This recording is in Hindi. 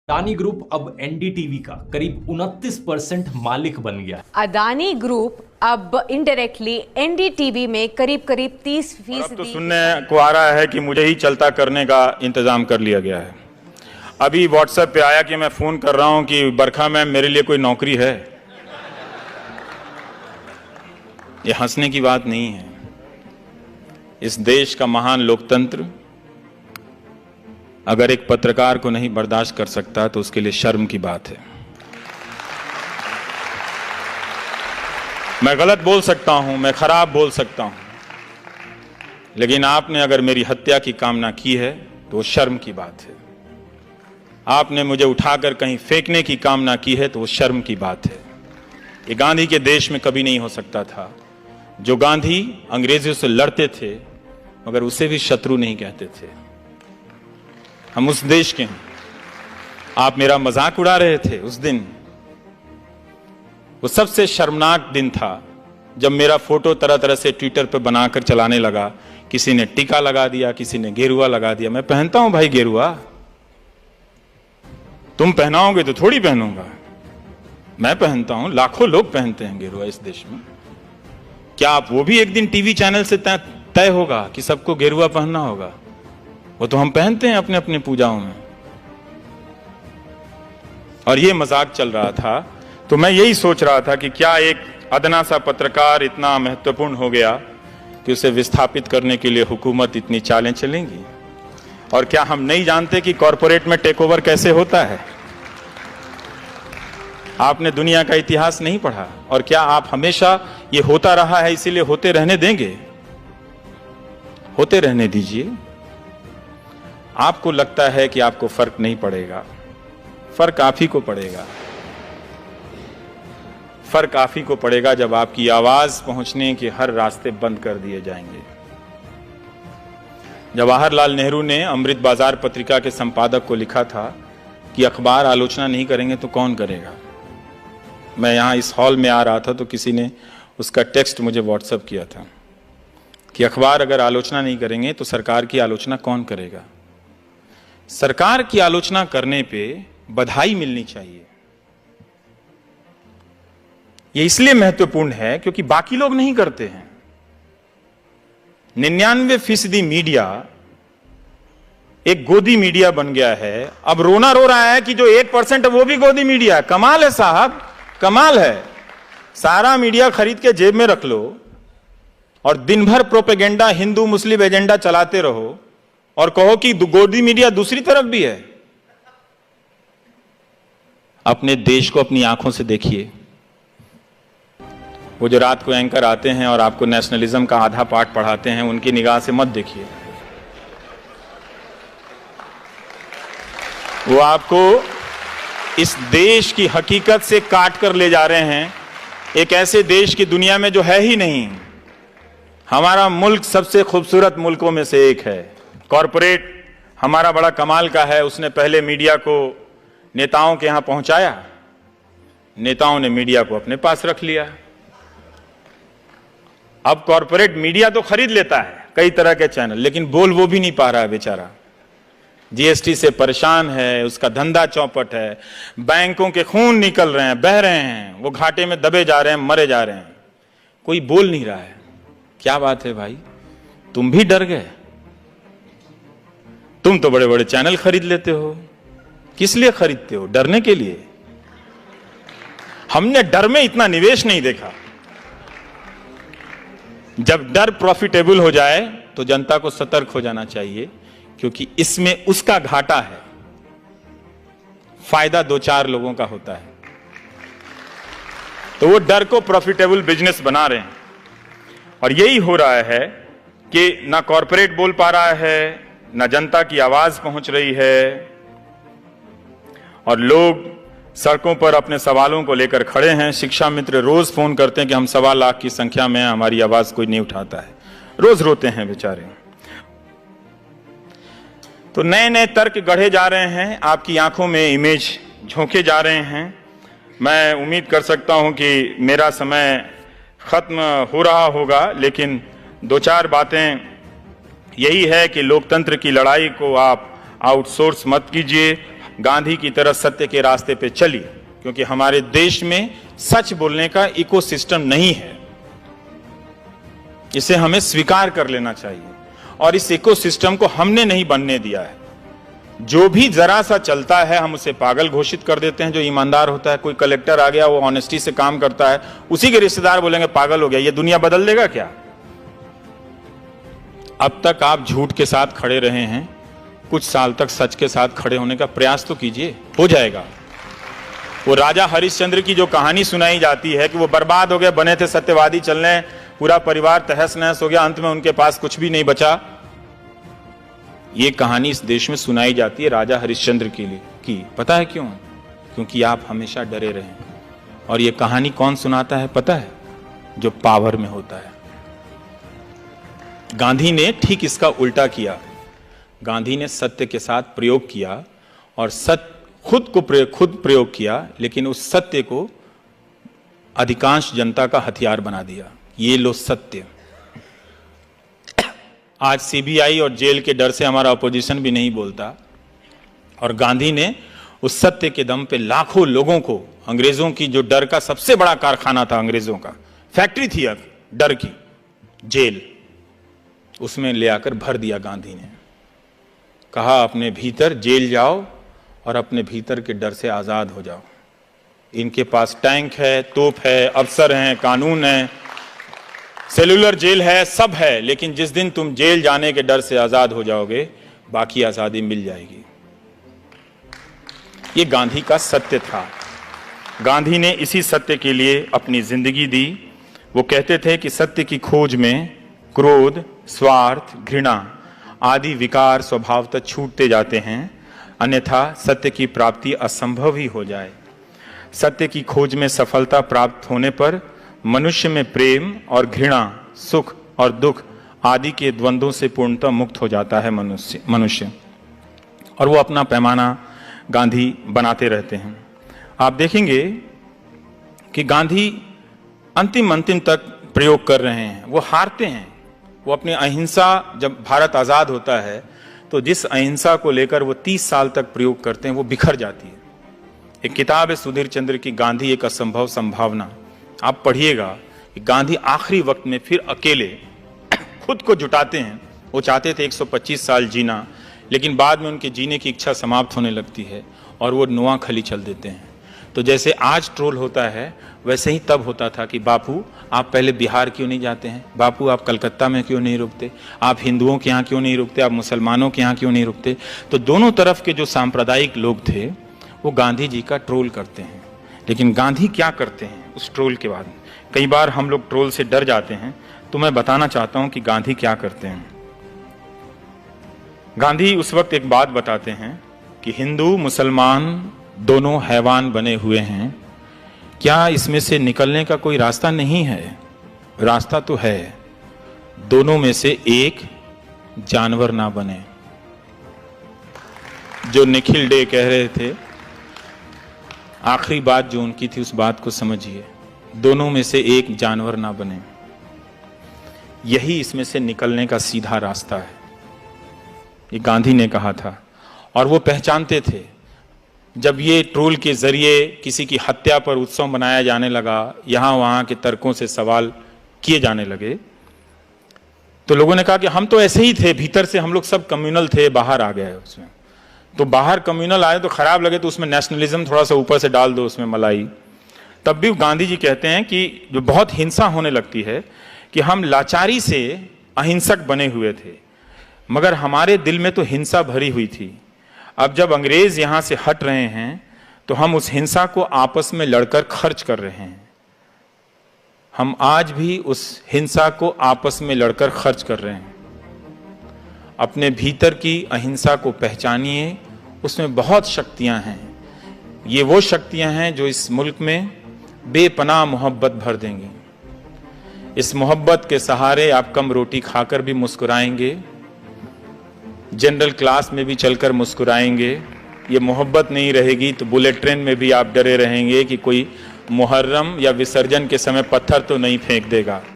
अडानी ग्रुप अब एनडीटीवी का करीब 29% मालिक बन गया। अडानी ग्रुप अब इनडायरेक्टली एनडीटीवी में करीब 30%। अब तो सुनने को आ रहा है कि मुझे ही चलता करने का इंतजाम कर लिया गया है। अभी व्हाट्सएप पे आया कि मैं फोन कर रहा हूं कि बरखा मैम मेरे लिए कोई नौकरी है। ये हंसने की बात नहीं है। इस देश का महान लोकतंत्र अगर एक पत्रकार को नहीं बर्दाश्त कर सकता तो उसके लिए शर्म की बात है। मैं गलत बोल सकता हूं, मैं खराब बोल सकता हूं, लेकिन आपने अगर मेरी हत्या की कामना की है तो वो शर्म की बात है। आपने मुझे उठाकर कहीं फेंकने की कामना की है तो वो शर्म की बात है। ये गांधी के देश में कभी नहीं हो सकता था। जो गांधी अंग्रेजों से लड़ते थे मगर उसे भी शत्रु नहीं कहते थे। हम उस देश के हैं। आप मेरा मजाक उड़ा रहे थे उस दिन। वो सबसे शर्मनाक दिन था जब मेरा फोटो तरह तरह से ट्विटर पे बनाकर चलाने लगा। किसी ने टीका लगा दिया, किसी ने गेरुआ लगा दिया। मैं पहनता हूं भाई गेरुआ, तुम पहनाओगे तो थोड़ी पहनूंगा। मैं पहनता हूं, लाखों लोग पहनते हैं गेरुआ इस देश में। क्या आप वो भी एक दिन टीवी चैनल से तय होगा कि सबको गेरुआ पहनना होगा? वो तो हम पहनते हैं अपने अपने पूजाओं में। और ये मजाक चल रहा था तो मैं यही सोच रहा था कि क्या एक अदना सा पत्रकार इतना महत्वपूर्ण हो गया कि उसे विस्थापित करने के लिए हुकूमत इतनी चालें चलेंगी? और क्या हम नहीं जानते कि कॉरपोरेट में टेक ओवर कैसे होता है? आपने दुनिया का इतिहास नहीं पढ़ा? और क्या आप हमेशा ये होता रहा है इसीलिए होते रहने देंगे? होते रहने दीजिए। आपको लगता है कि आपको फर्क नहीं पड़ेगा, फर्क आप ही को पड़ेगा। फर्क आप ही को पड़ेगा जब आपकी आवाज पहुंचने के हर रास्ते बंद कर दिए जाएंगे। जवाहरलाल नेहरू ने अमृत बाजार पत्रिका के संपादक को लिखा था कि अखबार आलोचना नहीं करेंगे तो कौन करेगा। मैं यहां इस हॉल में आ रहा था तो किसी ने उसका टेक्स्ट मुझे व्हाट्सएप किया था कि अखबार अगर आलोचना नहीं करेंगे तो सरकार की आलोचना कौन करेगा। सरकार की आलोचना करने पे बधाई मिलनी चाहिए। यह इसलिए महत्वपूर्ण है क्योंकि बाकी लोग नहीं करते हैं। 99% मीडिया एक गोदी मीडिया बन गया है। अब रोना रो रहा है कि जो 1% है वो भी गोदी मीडिया है। कमाल है साहब, कमाल है। सारा मीडिया खरीद के जेब में रख लो और दिन भर प्रोपेगेंडा हिंदू मुस्लिम एजेंडा चलाते रहो और कहो कि गोदी मीडिया दूसरी तरफ भी है। अपने देश को अपनी आंखों से देखिए। वो जो रात को एंकर आते हैं और आपको नेशनलिज्म का आधा पाठ पढ़ाते हैं, उनकी निगाह से मत देखिए। वो आपको इस देश की हकीकत से काट कर ले जा रहे हैं। एक ऐसे देश की दुनिया में जो है ही नहीं। हमारा मुल्क सबसे खूबसूरत मुल्कों में से एक है। कॉरपोरेट हमारा बड़ा कमाल का है। उसने पहले मीडिया को नेताओं के यहां पहुंचाया, नेताओं ने मीडिया को अपने पास रख लिया। अब कॉरपोरेट मीडिया तो खरीद लेता है कई तरह के चैनल, लेकिन बोल वो भी नहीं पा रहा है बेचारा। जीएसटी से परेशान है, उसका धंधा चौपट है, बैंकों के खून निकल रहे हैं, बह रहे हैं, वो घाटे में दबे जा रहे हैं, मरे जा रहे हैं, कोई बोल नहीं रहा है। क्या बात है भाई, तुम भी डर गए? तुम तो बड़े बड़े चैनल खरीद लेते हो। किस लिए खरीदते हो? डरने के लिए? हमने डर में इतना निवेश नहीं देखा। जब डर प्रॉफिटेबल हो जाए तो जनता को सतर्क हो जाना चाहिए, क्योंकि इसमें उसका घाटा है, फायदा 2-4 लोगों का होता है। तो वो डर को प्रॉफिटेबल बिजनेस बना रहे हैं। और यही हो रहा है कि ना कॉरपोरेट बोल पा रहा है, ना जनता की आवाज पहुंच रही है, और लोग सड़कों पर अपने सवालों को लेकर खड़े हैं। शिक्षा मित्र रोज फोन करते हैं कि हम 1.25 लाख की संख्या में, हमारी आवाज कोई नहीं उठाता है। रोज रोते हैं बेचारे। तो नए नए तर्क गढ़े जा रहे हैं, आपकी आंखों में इमेज झोंके जा रहे हैं। मैं उम्मीद कर सकता हूं कि मेरा समय खत्म हो रहा होगा, लेकिन 2-4 बातें यही है कि लोकतंत्र की लड़ाई को आप आउटसोर्स मत कीजिए। गांधी की तरह सत्य के रास्ते पे चली, क्योंकि हमारे देश में सच बोलने का इकोसिस्टम नहीं है। इसे हमें स्वीकार कर लेना चाहिए और इस इकोसिस्टम को हमने नहीं बनने दिया है। जो भी जरा सा चलता है हम उसे पागल घोषित कर देते हैं। जो ईमानदार होता है, कोई कलेक्टर आ गया, वो ऑनेस्टी से काम करता है, उसी के रिश्तेदार बोलेंगे पागल हो गया। ये दुनिया बदल देगा क्या? अब तक आप झूठ के साथ खड़े रहे हैं, कुछ साल तक सच के साथ खड़े होने का प्रयास तो कीजिए, हो जाएगा। वो राजा हरिश्चंद्र की जो कहानी सुनाई जाती है कि वो बर्बाद हो गए, बने थे सत्यवादी चलने, पूरा परिवार तहस नहस हो गया, अंत में उनके पास कुछ भी नहीं बचा। ये कहानी इस देश में सुनाई जाती है राजा हरिश्चंद्र के लिए की। पता है क्यों? क्योंकि आप हमेशा डरे रहे। और ये कहानी कौन सुनाता है पता है? जो पावर में होता है। गांधी ने ठीक इसका उल्टा किया। गांधी ने सत्य के साथ प्रयोग किया और खुद प्रयोग किया, लेकिन उस सत्य को अधिकांश जनता का हथियार बना दिया। ये लो सत्य। आज सीबीआई और जेल के डर से हमारा अपोजिशन भी नहीं बोलता, और गांधी ने उस सत्य के दम पे लाखों लोगों को, अंग्रेजों की जो डर का सबसे बड़ा कारखाना था, अंग्रेजों का फैक्ट्री थी अब डर की, जेल, उसमें ले आकर भर दिया। गांधी ने कहा अपने भीतर जेल जाओ और अपने भीतर के डर से आजाद हो जाओ। इनके पास टैंक है, तोप है, अफसर हैं, कानून है, सेलुलर जेल है, सब है, लेकिन जिस दिन तुम जेल जाने के डर से आजाद हो जाओगे, बाकी आजादी मिल जाएगी। ये गांधी का सत्य था। गांधी ने इसी सत्य के लिए अपनी जिंदगी दी। वो कहते थे कि सत्य की खोज में क्रोध, स्वार्थ, घृणा आदि विकार स्वभावतः छूटते जाते हैं, अन्यथा सत्य की प्राप्ति असंभव ही हो जाए। सत्य की खोज में सफलता प्राप्त होने पर मनुष्य में प्रेम और घृणा, सुख और दुख आदि के द्वंद्वों से पूर्णतः मुक्त हो जाता है मनुष्य। और वो अपना पैमाना गांधी बनाते रहते हैं। आप देखेंगे कि गांधी अंतिम तक प्रयोग कर रहे हैं। वो हारते हैं। वो अपनी अहिंसा, जब भारत आजाद होता है तो जिस अहिंसा को लेकर वो 30 साल तक प्रयोग करते हैं, वो बिखर जाती है। एक किताब है सुधीर चंद्र की, गांधी एक असंभव संभावना। आप पढ़िएगा कि गांधी आखिरी वक्त में फिर अकेले खुद को जुटाते हैं। वो चाहते थे 125 साल जीना, लेकिन बाद में उनके जीने की इच्छा समाप्त होने लगती है और वो नोआखली चल देते हैं। तो जैसे आज ट्रोल होता है, वैसे ही तब होता था कि बापू आप पहले बिहार क्यों नहीं जाते हैं, बापू आप कलकत्ता में क्यों नहीं रुकते, आप हिंदुओं के यहाँ क्यों नहीं रुकते, आप मुसलमानों के यहाँ क्यों नहीं रुकते। तो दोनों तरफ के जो सांप्रदायिक लोग थे वो गांधी जी का ट्रोल करते हैं। लेकिन गांधी क्या करते हैं उस ट्रोल के बाद? कई बार हम लोग ट्रोल से डर जाते हैं, तो मैं बताना चाहता हूं कि गांधी क्या करते हैं। गांधी उस वक्त एक बात बताते हैं कि हिंदू मुसलमान दोनों हैवान बने हुए हैं, क्या इसमें से निकलने का कोई रास्ता नहीं है? रास्ता तो है, दोनों में से एक जानवर ना बने। जो निखिल डे कह रहे थे, आखिरी बात जो उनकी थी, उस बात को समझिए, दोनों में से एक जानवर ना बने। यही इसमें से निकलने का सीधा रास्ता है। ये गांधी ने कहा था। और वो पहचानते थे, जब ये ट्रोल के जरिए किसी की हत्या पर उत्सव मनाया जाने लगा, यहां वहां के तर्कों से सवाल किए जाने लगे, तो लोगों ने कहा कि हम तो ऐसे ही थे, भीतर से हम लोग सब कम्युनल थे, बाहर आ गए उसमें। तो बाहर कम्युनल आए तो खराब लगे, तो उसमें नेशनलिज्म थोड़ा सा ऊपर से डाल दो उसमें मलाई। तब भी गांधी जी कहते हैं कि जो बहुत हिंसा होने लगती है, कि हम लाचारी से अहिंसक बने हुए थे, मगर हमारे दिल में तो हिंसा भरी हुई थी। अब जब अंग्रेज यहां से हट रहे हैं, तो हम उस हिंसा को आपस में लड़कर खर्च कर रहे हैं। हम आज भी उस हिंसा को आपस में लड़कर खर्च कर रहे हैं। अपने भीतर की अहिंसा को पहचानिए, उसमें बहुत शक्तियां हैं। ये वो शक्तियां हैं जो इस मुल्क में बेपनाह मोहब्बत भर देंगी। इस मोहब्बत के सहारे आप कम रोटी खाकर भी मुस्कुराएंगे, जनरल क्लास में भी चलकर मुस्कुराएंगे। ये मोहब्बत नहीं रहेगी तो बुलेट ट्रेन में भी आप डरे रहेंगे कि कोई मुहर्रम या विसर्जन के समय पत्थर तो नहीं फेंक देगा।